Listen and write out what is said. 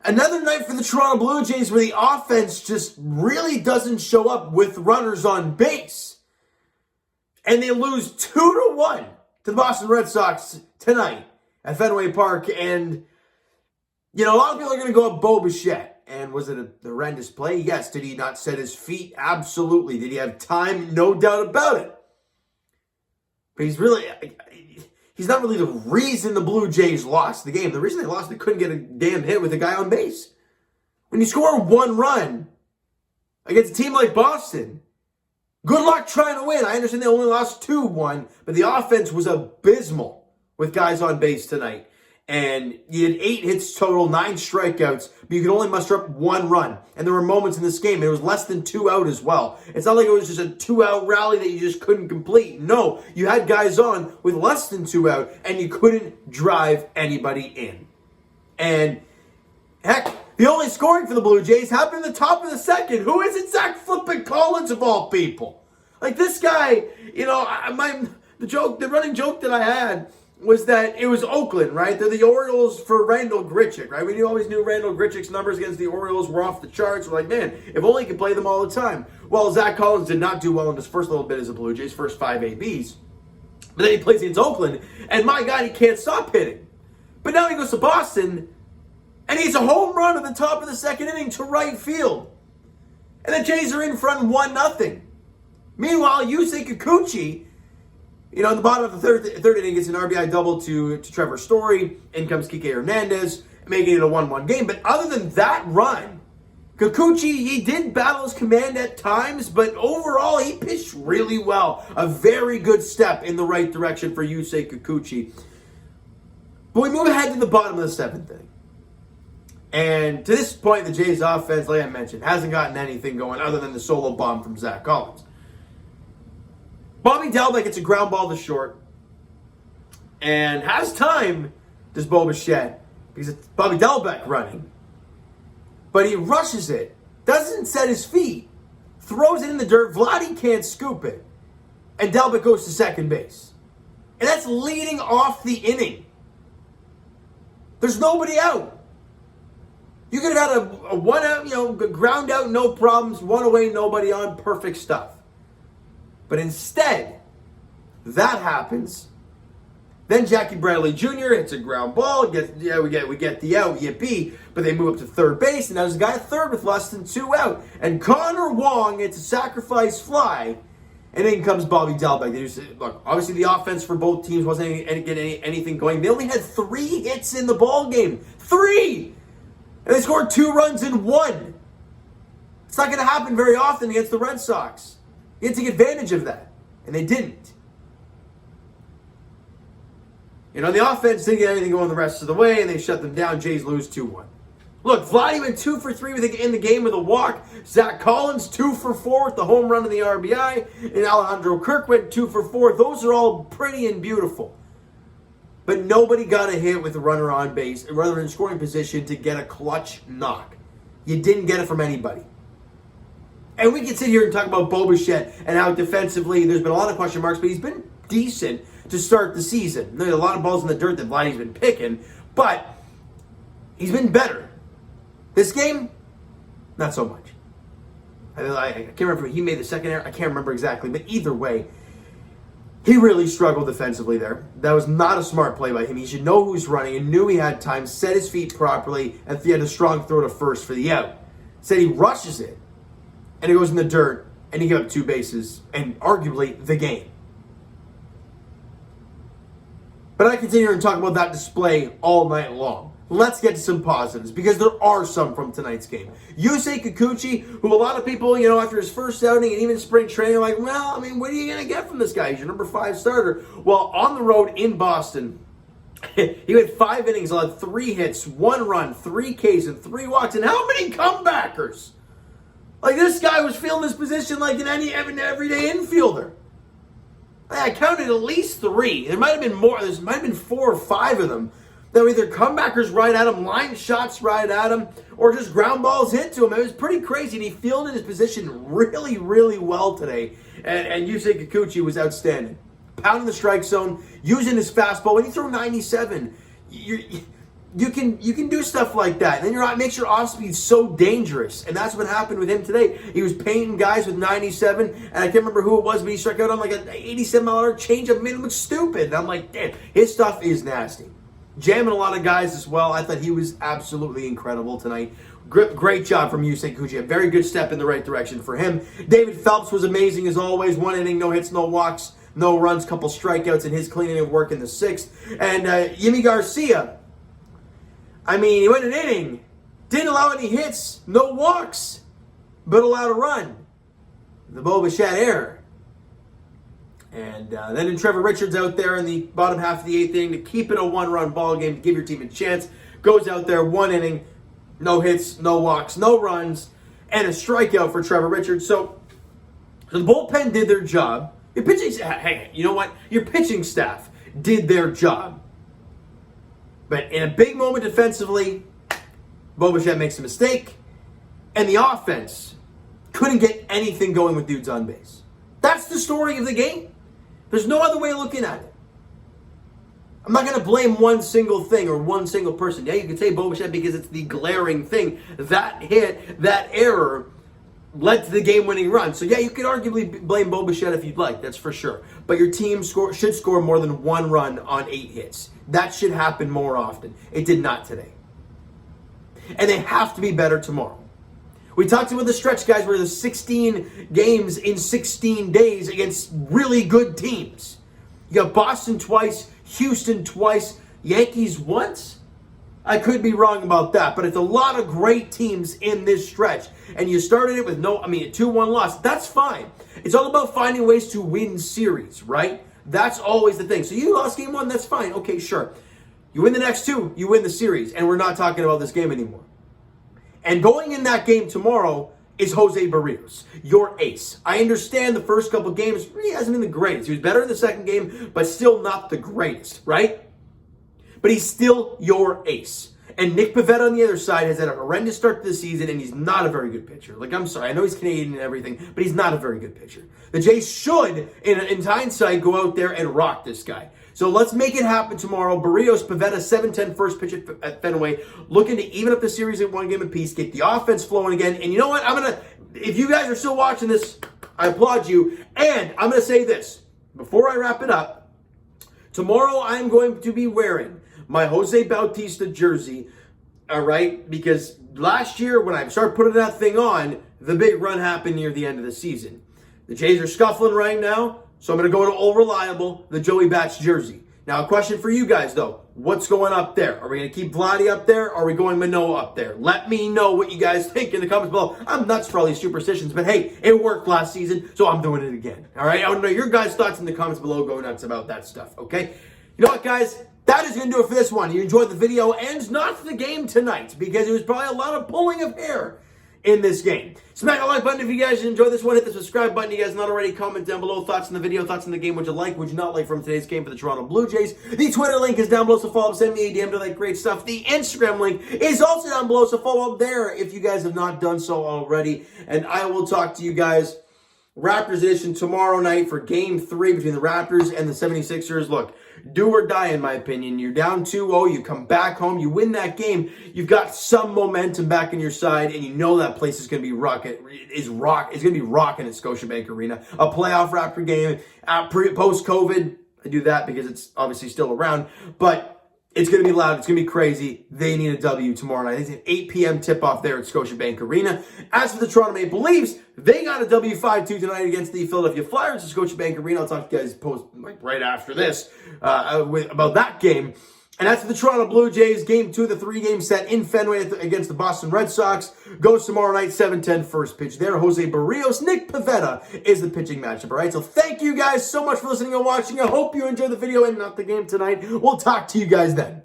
Another night for the Toronto Blue Jays where the offense just really doesn't show up with runners on base. And they lose 2-1 to the Boston Red Sox tonight at Fenway Park. And, a lot of people are going to go up Bo Bichette. And was it a horrendous play? Yes. Did he not set his feet? Absolutely. Did he have time? No doubt about it. But he's not really the reason the Blue Jays lost the game. The reason they lost, they couldn't get a damn hit with a guy on base. When you score one run against a team like Boston, good luck trying to win. I understand they only lost 2-1, but the offense was abysmal with guys on base tonight. And you had 8 hits total, 9 strikeouts, but you could only muster up 1 run. And there were moments in this game, it was less than 2 out as well. It's not like it was just a 2-out rally that you just couldn't complete. No, you had guys on with less than 2 out, and you couldn't drive anybody in. And, heck, the only scoring for the Blue Jays happened in the top of the second. Who is it? Zach Flippin Collins, of all people. Like, this guy, the running joke that I had was that it was Oakland, right? They're the Orioles for Randall Grichuk, right? We always knew Randall Grichuk's numbers against the Orioles were off the charts. We're like, man, if only he could play them all the time. Well, Zach Collins did not do well in his first little bit as a Blue Jays, first 5 ABs. But then he plays against Oakland, and my God, he can't stop hitting. But now he goes to Boston, and he's a home run at the top of the second inning to right field. And the Jays are in front 1-0. Meanwhile, Yusei Kikuchi, in the bottom of the third inning, gets an RBI double to Trevor Story. In comes Kike Hernandez, making it a 1-1 game. But other than that run, Kikuchi, he did battle his command at times, but overall, he pitched really well. A very good step in the right direction for Yusei Kikuchi. But we move ahead to the bottom of the 7th inning. And to this point, the Jays offense, like I mentioned, hasn't gotten anything going other than the solo bomb from Zach Collins. Bobby Dalbec gets a ground ball to short and has time, does Bo Bichette, because it's Bobby Dalbec running. But he rushes it, doesn't set his feet, throws it in the dirt. Vladdy can't scoop it. And Dalbec goes to second base. And that's leading off the inning. There's nobody out. You could have had a 1 out, ground out, no problems, 1 away, nobody on, perfect stuff. But instead, that happens. Then Jackie Bradley Jr. hits a ground ball. We get the out, yippee. But they move up to third base, and now there's a guy at third with less than 2 out. And Connor Wong hits a sacrifice fly, and in comes Bobby Dalbec. Look, obviously the offense for both teams wasn't getting anything going. They only had 3 hits in the ball game. 3! And they scored 2 runs in 1. It's not going to happen very often against the Red Sox. You had to take advantage of that, and they didn't. The offense didn't get anything going the rest of the way, and they shut them down. Jays lose 2-1. Look, Vladdy went 2 for 3 in the game with a walk. Zach Collins, 2 for 4 with the home run and the RBI. And Alejandro Kirk went 2 for 4. Those are all pretty and beautiful. But nobody got a hit with a runner on base, a runner in scoring position to get a clutch knock. You didn't get it from anybody. And we can sit here and talk about Bo Bichette and how defensively there's been a lot of question marks, but he's been decent to start the season. There's a lot of balls in the dirt that Vladdy's been picking, but he's been better. This game, not so much. I can't remember if he made the second error. I can't remember exactly, but either way, he really struggled defensively there. That was not a smart play by him. He should know who's running and knew he had time, set his feet properly, and he had a strong throw to first for the out. Said he rushes it, and it goes in the dirt, and he gave up 2 bases, and arguably the game. But I continue and talk about that display all night long. Let's get to some positives, because there are some from tonight's game. Yusei Kikuchi, who a lot of people, after his first outing and even spring training are like, well, what are you going to get from this guy? He's your number 5 starter. Well, on the road in Boston, he had 5 innings, allowed 3 hits, 1 run, 3 Ks, and 3 walks. And how many comebackers? Like, this guy was feeling his position like an everyday infielder. I counted at least 3. There might have been more. There might have been 4 or 5 of them that were either comebackers right at him, line shots right at him, or just ground balls hit to him. It was pretty crazy, and he fielded his position really, really well today. And Yusei Kikuchi was outstanding. Pounding the strike zone, using his fastball. When you throw 97, you can do stuff like that. And then it makes your off speed so dangerous. And that's what happened with him today. He was painting guys with 97, and I can't remember who it was, but he struck out on like an 87-mile changeup, made him look stupid. And I'm like, damn, his stuff is nasty. Jamming a lot of guys as well. I thought he was absolutely incredible tonight. Great job from Yusei Kikuchi. A very good step in the right direction for him. David Phelps was amazing as always. 1 inning, no hits, no walks, no runs, couple strikeouts in his cleaning of work in the 6th. And Yimi Garcia, I mean, he went an inning, didn't allow any hits, no walks, but allowed a run. The Bichette error. And then Trevor Richards out there in the bottom half of the 8th inning to keep it a 1-run ball game, to give your team a chance. Goes out there, 1 inning, no hits, no walks, no runs, and a strikeout for Trevor Richards. So the bullpen did their job. Your pitching, hey, you know what? Your pitching staff did their job. But in a big moment defensively, Bichette makes a mistake, and the offense couldn't get anything going with dudes on base. That's the story of the game. There's no other way of looking at it. I'm not going to blame one single thing or one single person. Yeah, you can say Bichette because it's the glaring thing. That hit, that error led to the game-winning run. So yeah, you could arguably blame Bichette if you'd like. That's for sure. But your team should score more than 1 run on 8 hits. That should happen more often. It did not today. And they have to be better tomorrow. We talked about the stretch, guys, where there's 16 games in 16 days against really good teams. You got Boston twice, Houston twice, Yankees once. I could be wrong about that, but it's a lot of great teams in this stretch. And you started it with a 2-1 loss. That's fine. It's all about finding ways to win series, right? That's always the thing. So you lost game 1, that's fine. Okay, sure. You win the next 2, you win the series. And we're not talking about this game anymore. And going in that game tomorrow is Jose Berrios, your ace. I understand the first couple games really hasn't been the greatest. He was better in the second game, but still not the greatest, right? But he's still your ace. And Nick Pivetta on the other side has had a horrendous start to the season, and he's not a very good pitcher. Like, I'm sorry, I know he's Canadian and everything, but he's not a very good pitcher. The Jays should, in hindsight, go out there and rock this guy. So let's make it happen tomorrow. Berrios, Pivetta, 7-10 first pitch at Fenway. Looking to even up the series at 1 game apiece, get the offense flowing again. And you know what? If you guys are still watching this, I applaud you. And I'm going to say this before I wrap it up. Tomorrow I'm going to be wearing my Jose Bautista jersey, all right? Because last year when I started putting that thing on, the big run happened near the end of the season. The Jays are scuffling right now, so I'm going to go to Old Reliable, the Joey Bats jersey. Now, a question for you guys, though. What's going up there? Are we going to keep Vladdy up there, or are we going Manoah up there? Let me know what you guys think in the comments below. I'm nuts for all these superstitions, but hey, it worked last season, so I'm doing it again. All right? I want to know your guys' thoughts in the comments below. Go nuts about that stuff, okay? You know what, guys? That is going to do it for this one. You enjoyed the video and not the game tonight, because it was probably a lot of pulling of hair in this game. Smack the like button if you guys enjoyed this one. Hit the subscribe button. You guys not already, comment down below. Thoughts on the video, thoughts on the game. Would you like, would you not like from today's game for the Toronto Blue Jays? The Twitter link is down below, so follow up, send me a DM to like great stuff. The Instagram link is also down below, so follow up there if you guys have not done so already. And I will talk to you guys Raptors edition tomorrow night for Game 3 between the Raptors and the 76ers. Look, do or die, in my opinion. You're down 2-0. You come back home. You win that game. You've got some momentum back in your side, and you know that place is going to be rocking. It's going to be rocking at Scotiabank Arena. A playoff Raptor game post-COVID. I do that because it's obviously still around, but it's going to be loud. It's going to be crazy. They need a W tomorrow night. It's an 8 p.m. tip-off there at Scotiabank Arena. As for the Toronto Maple Leafs, they got a W 5-2 tonight against the Philadelphia Flyers at Scotiabank Arena. I'll talk to you guys right after this about that game. And as for the Toronto Blue Jays, Game 2 of the 3-game set in Fenway against the Boston Red Sox goes tomorrow night, 7:10 first pitch there. Jose Berrios, Nick Pivetta is the pitching matchup, all right? So thank you guys so much for listening and watching. I hope you enjoyed the video and not the game tonight. We'll talk to you guys then.